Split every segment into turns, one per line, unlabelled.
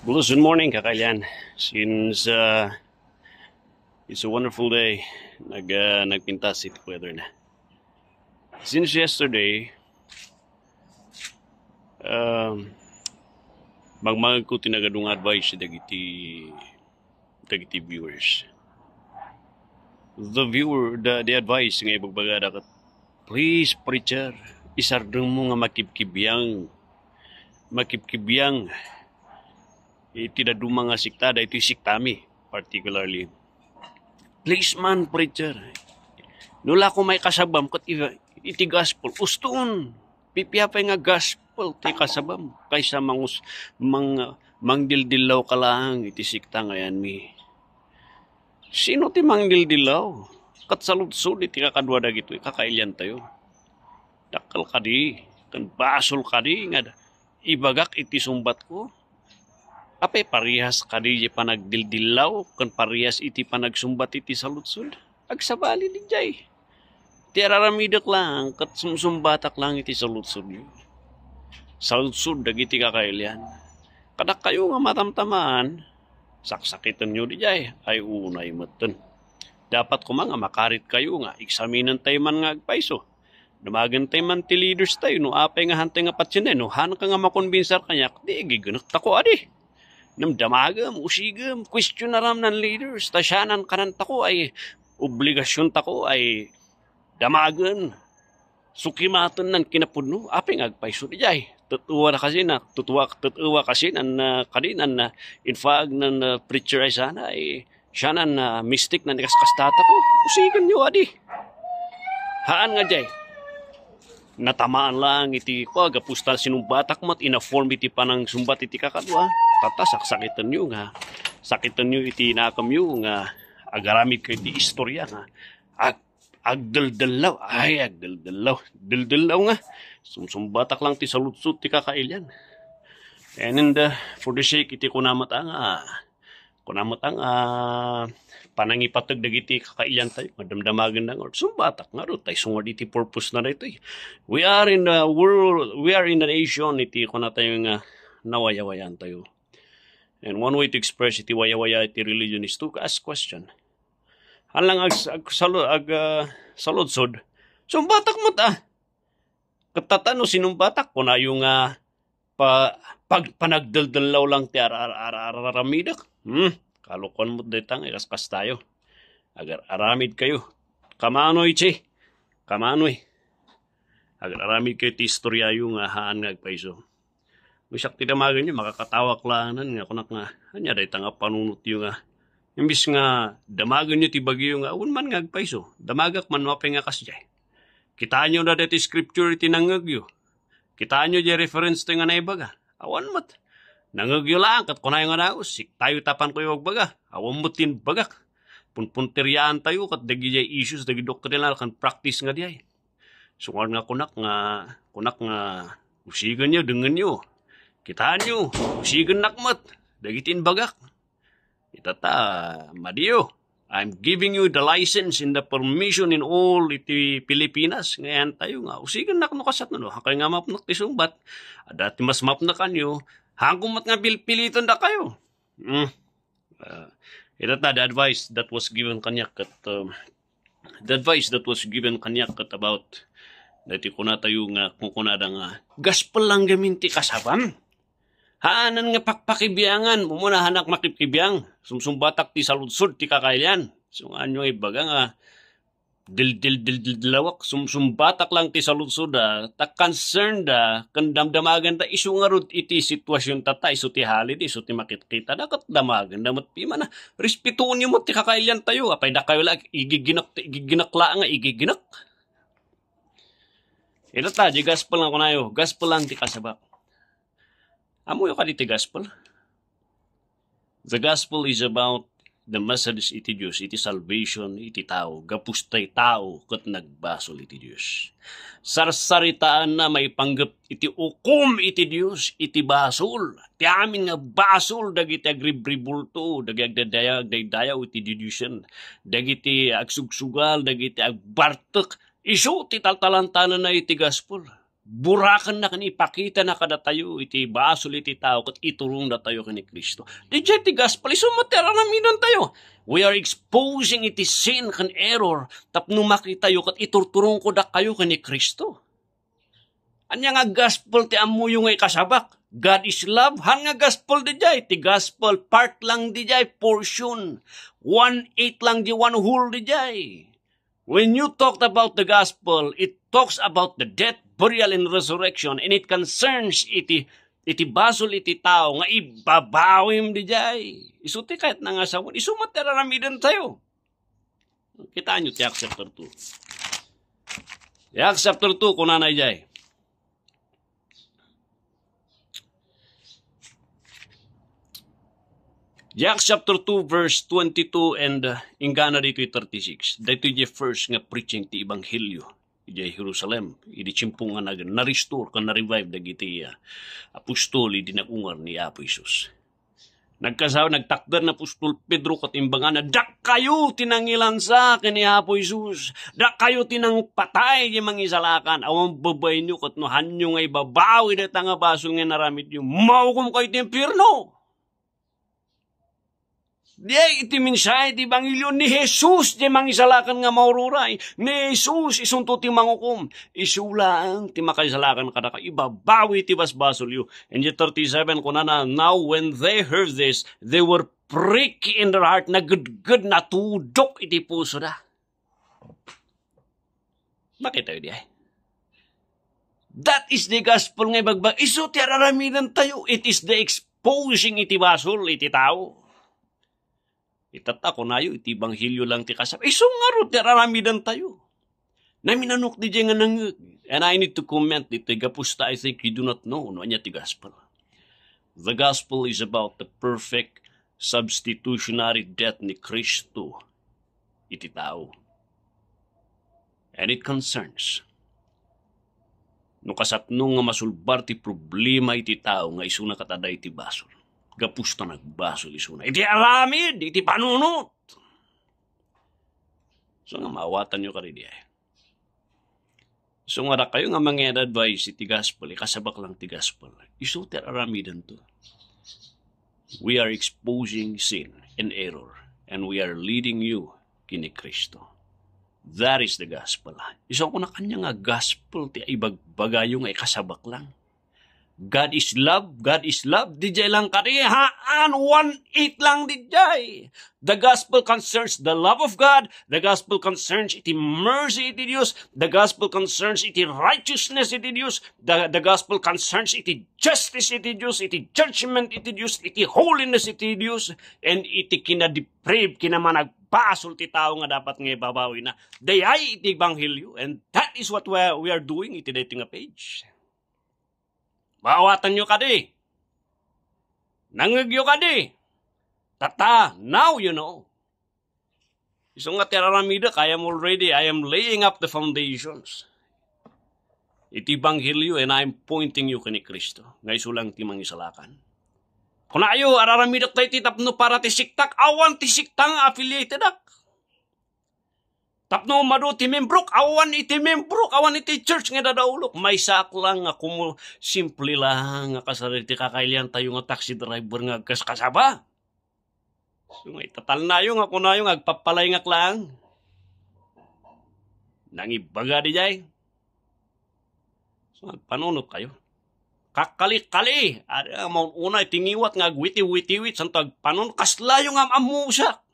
Good morning, kakailan. Since it's a wonderful day, nagpinta city weather na. Since yesterday, magmagag ko tinagadong advice dagiti viewers. The advice nga ibagbagada kat, please preacher, isardeng mo nga makipkibiyang iti daduma nga siktada, iti siktami particularly. Please man, preacher, nula ko may kasabam kat iti gospel, ustuon, pipiyapay nga gospel, ti kasabam, kaysa mangdildilaw ka lang, iti sikta ngayon mi. Sino ti mangdildilaw? Kat saludsod, iti kakadwa dagito, kakailyan tayo. Dakal ka di, kan basol ka di, nga ibagak iti sumbat ko. Apay parihas kadi panagdildilaw, kan parihas iti panagsumbat iti saludsod. Agsabali di jay. Ti araramidak lang, kat sumsumbatak lang iti saludsod nyo. Saludsod dagiti kakailian. Kadak kayo nga matamtamaan, saksakitan nyo di jay, ay unay matan. Dapat ko nga makarit kayo nga, eksaminan tayo man nga agpaiso. Dumagan tayo man ti leaders tayo, no apay nga hantay nga patsinay, no han ka nga makonbinsar kanyak, di giganak tako adi. Namdamagam, usigam, question na ram ng leaders, tasyanan kanan tako ay obligasyon tako ay damagan, sukimatan ng kinapudno, aping agpaiso di jay. Tutuwa kasi na kadinan na infag ng preacher ay sana ay siya na mystic na nikaskastata ko. Usigan niyo adi. Haan nga jay. Natamaan lang iti ko, agapustal sinumbatak mat, ina-form iti panang sumbat iti kakadwa. Tatasak sakitan nyo nga. Sakitan nyo iti nakam nyo nga. Agaramid kayo iti istorya nga. Agdaldalaw. Ay, agdaldalaw. Daldalaw nga. Sumbatak lang ti salutsut ti kakailyan. And for the sake iti kunamatang panangipatag dagiti kakailyan tayo, madamdamagan na nga, sumbatak nga ro, tayo sungod iti purpose na rito. We are in the world, we are in the nation, iti ko na tayo nga nawayawayan tayo. And one way to express iti wayawaya iti religion is to ask question. Hanlang saludsod, sumbatak mo ta. Katatano sinumbatak ko na yung panagdaldalaw lang ti araramidak. Kalukon mo detang ikaskas tayo. Agar aramid kayo. Kamanoy, che. Kamanoy. Agar aramid kayo ti istorya yung haan nga agpaiso. Gusak ti damagan nyo, makakatawak lahanan nga kunak nga. Anya day tanga panunot yung imbis nga damagan nyo ti bagyo nga man nga agpaiso. Damagak man mapay nga kasjay. Kitaan nyo na dati scripture iti nangagyo. Kitaan nyo di reference ti nga naibaga. Awan mat. Nangagyo lang, kat kunay nga naos, tayo tapan ko yung baga, awam mo tin bagak. Punpuntiryaan tayo, kat dagi jay issues, dagi doktrinal, kan practice nga diay. Sungar nga kunak nga, usigan nyo, dengan nyo. Kitaan nyo, usigan nakmat, dagi tin bagak. Itata, madiyo, I'm giving you the license and the permission in all iti Pilipinas. Ngayon tayo nga, usigan nakno kasat na no, hakay nga mapnak ti sumbat, dati mas mapnak kanyo, hangkumat nga piliton da kayo. Itata, the advice that was given kanyak at about dati kuna tayo nga kung kunada nga gospel lang gaminti kasabam. Haanan nga pakpakibiyangan, mumuna hanak makipkibiyang, sumsumbatak ti saludsod ti kakailyan. So nga nyo ibaga nga dildilawak, sumsumbatak lang ti saludsod ta concerned kan damdamagan ta isu nga rod iti sitwasyon tata isu ti halid isu ti makitkita dakat damagan damat pima na respetuon nyo mo ti kakailyan tayo apay da kayo lang igiginak nga igiginak. Ito ta di gospel lang kunayo, gospel lang ti kasabak. Amo yung kaditi gospel. The gospel is about the message iti Diyos, iti salvation, iti tao, gapustay tao, kat nagbasol iti Diyos. Sarsaritaan na may panggap iti ukom iti Diyos, iti basol. Ti amin nga basol, dagiti agribribulto, dagiti agdaydayaw iti Diyusen, dagiti agsugsugal, dagiti agbartek, iso ti taltalantanan na iti gospel. Burakan na kan ipakita na kada tayo, iti basol iti tao, kat iturong na tayo kani Kristo. Di jay ti gospel, iso materaraminan tayo. We are exposing iti sin kan error, tapno makita tayo, kat iturturong ko da kayo kani Kristo. Anya nga gospel ti amu yung kasabak. God is love, han nga gospel di jay. Ti gospel part lang di jay, portion. 1/8 lang di, 1 whole di jay. When you talked about the gospel, it talks about the death, burial, and resurrection, and it concerns iti basol iti tao nga ibabawim di jay. Isuti kahit na nga sawon, isu materaramidan tayo. Kita nyo ti Acts chapter 2. Ti Acts chapter 2, kunanay jay. Acts chapter 2 verse 22 and ingana dito 36. Dito yung first nga preaching ti Ebanghelyo. Iti Jerusalem. Iti chimpong nga na-restore ka na-revive dagiti apostoli di nagungar ni Apo Isus. Nagtakder na apostol Pedro katimbangan na dak kayo tinangilansa kani Apo Isus. Dak kayo tinang patay di mangisalakan. Awang babay nyo kat no hanyo nga ibabawi na tanga basol nga naramit nyo. Maukom kayo timpirno. Di iti minsay iti Ebanghelyo ni Jesus di mangisalakan nga maururay. Ni Jesus isunto ti mangukom. Isulang ti makaisalakan kada ka ibabawi ti basbasol yu. And yet 37 kunana, now when they heard this, they were pricked in their heart na good na tudok iti puso da. Bakit tayo di ay? That is the gospel nga ibagbag. Iso ti araraminan tayo. It is the exposing iti basol iti tao. Itata ko na iti Ebanghelyo lang ti kasap. Iso nga ro, teraramidan tayo. Naminanok di dyan nga nang, and I need to comment dito, gapusta, I think you do not know, no, anya ti gospel. The gospel is about the perfect substitutionary death ni Kristo, iti tao. And it concerns, no kasatno nga masulbar ti problema iti tao, nga iso na kataday ti basol. Gapusta nagbasol isuna. Iti aramid, iti panunot. So nga maawatan nyo karidi ay. So nga kayo nga mga advice iti gospel, kasabak lang ti gospel. Iso ti aramidan to. We are exposing sin and error, and we are leading you kini Kristo. That is the gospel. Iso ko na kanya nga gospel ti ibagbagayo nga kasabak lang. God is love, God is love. Dijay lang karihaan, 1/8 lang dijay. The gospel concerns the love of God. The gospel concerns iti mercy iti Diyos. The gospel concerns iti righteousness iti Diyos. The gospel concerns iti justice iti Diyos, iti judgment iti Diyos, iti holiness iti Diyos, and iti kinadeprave, kinamanagpasol ti tao nga dapat nga ibabawi na. Dayay iti Ebanghelyo, and that is what we are doing iti dating a page. Baawatan nyo kadi. Nangagyo kadi. Tata, now you know. Isang nga tiraramida, I am laying up the foundations. Iti Ebanghelyo, and I'm pointing you kani Kristo. Ngay sulang ti mangisalakan. Kung ayo, araramida tayo titapno para ti siktak, awan ti siktang affiliated ak. Tapno mado ti membrok, awan iti church nga dadaulok. May sak lang nga kumo, simple lang nga kasariti kakailian tayo nga taxi driver nga kasaba. So nga itatal na yung, ako na yung agpapalay nga lang. Nangibaga di jay. So panunot kayo. Kakali-kali. Ada mo una itingiwat nga witi-witi-wit santag panunot kasla yung amusak.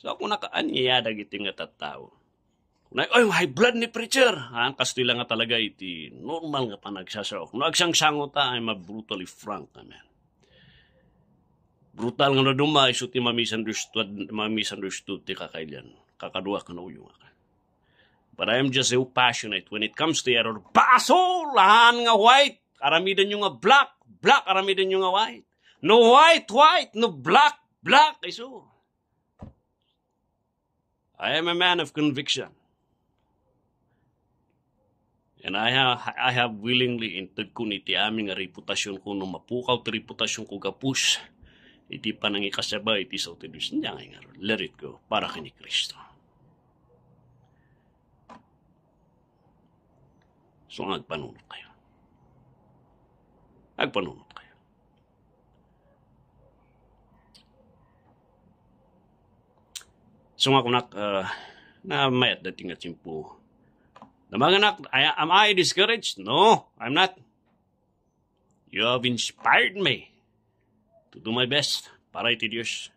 So ako nakaanyada giti nga tattao. Ay, high blood ni preacher. Ang kastila nga talaga iti normal nga panagsasarok. No agsang-sangot I'm a brutally frank man. Brutal nga na duma, iso ti ma-misunderstood ti kakailian. Kakadua ka na uyong ka. But I am just so passionate when it comes to error. Baso! Lahan nga white. Aramidan nyo nga black. Black, aramidan nyo nga white. No white, white. No black, black. Iso. I am a man of conviction. And I have willingly entered ko iti aming reputasyon ko no mapukaw ti reputasyon ko kapus. Iti panang ikasaba iti sa utidus. Let it go para kini Kristo. So agpanunot kayo. Agpanunot kayo. So nga kunak, na mayat dating at simpo. Na mga anak, am I discouraged? No, I'm not. You have inspired me to do my best para iti Diyos.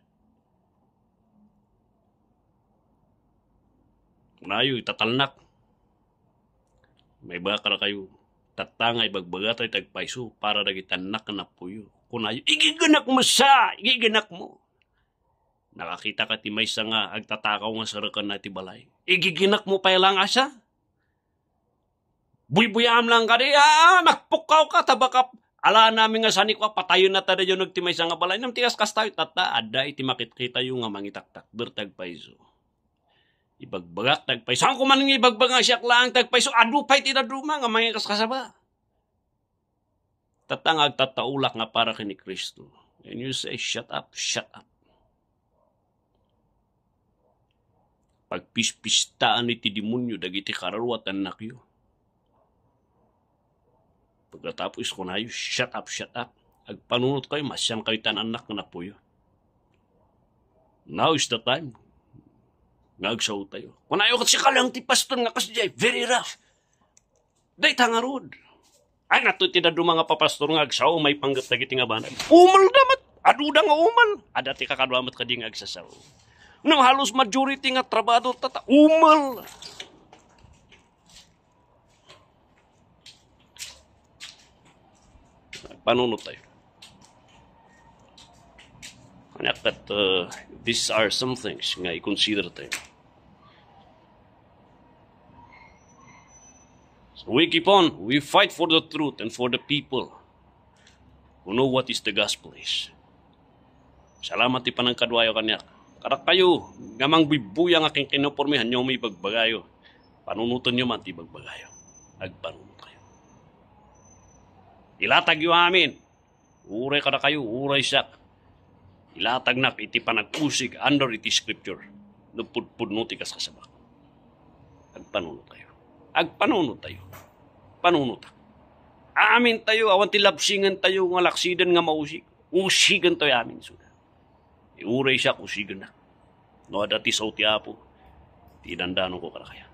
Kunayo, itatalnak. May baka na kayo. Tatangay, bagbagatay, tagpaiso para nagitanak na puyo. Kunayo, igiganak mo sa! Igiganak mo! Nakakita ka ti may nga, agtatakaw nga sarakan na ti balay. Igiginak mo pa lang asa? Buybuyam lang ka di, makpukaw ka, tabakap. Ala namin nga sani ko, patayon na tada yun nagtimay sa nga balay. Namtigas kas tayo, tata, ada iti makitkita yung nga mangitaktak, bertagpaiso. Ibagbagak, tagpaiso. Saan ko man nga ibagbagang siyak lang, tagpaiso, adupay tinaduma nga mangikas kasaba. Tatangag tataulak nga para kini Kristo. And you say, shut up, shut up. Pagpispistaan iti demonyo, dagiti kararuat ang nakyo. Pagkatapos ko na yun, shut up, shut up. Agpanunot kayo, masyang kayo tananak na po yun. Now is the time. Nagsaw tayo. Kung ayaw kasi ka lang ti pastor nga kasi jay, very rough. Day tangarod. Ay natuti na mga papastor nga agsaw, may panggap na giti nga banag. Umal damat, aduda nga umal. Adati kakadwamat ka di nga agsasaw. Nang halos majority nga trabado tata, umal. Panunod tayo. Anak that these are some things nga i-consider tayo. So we keep on. We fight for the truth and for the people who know what is the gospel is. Salamat ti panangkadwayo kanya. Karak kayo, gamang bibuyang aking kinopormihan nyo may bagbagayo. Panunutan nyo man ti bagbagayo. Agpanunod kayo. Ilatag yung amin. Uray ka na kayo, uray siya. Ilatag na iti panag-usig under iti scripture. Nagpudpudno ti kas kasabak. Agpanunod kayo. Agpanunod tayo. Panunod. Amin tayo, awan ti lapsingan tayo, nga laksidan nga mausig. Usigan tayo amin. Iuray siya, usigan na. No, dati sa utiapo. Tinandano ko kaya.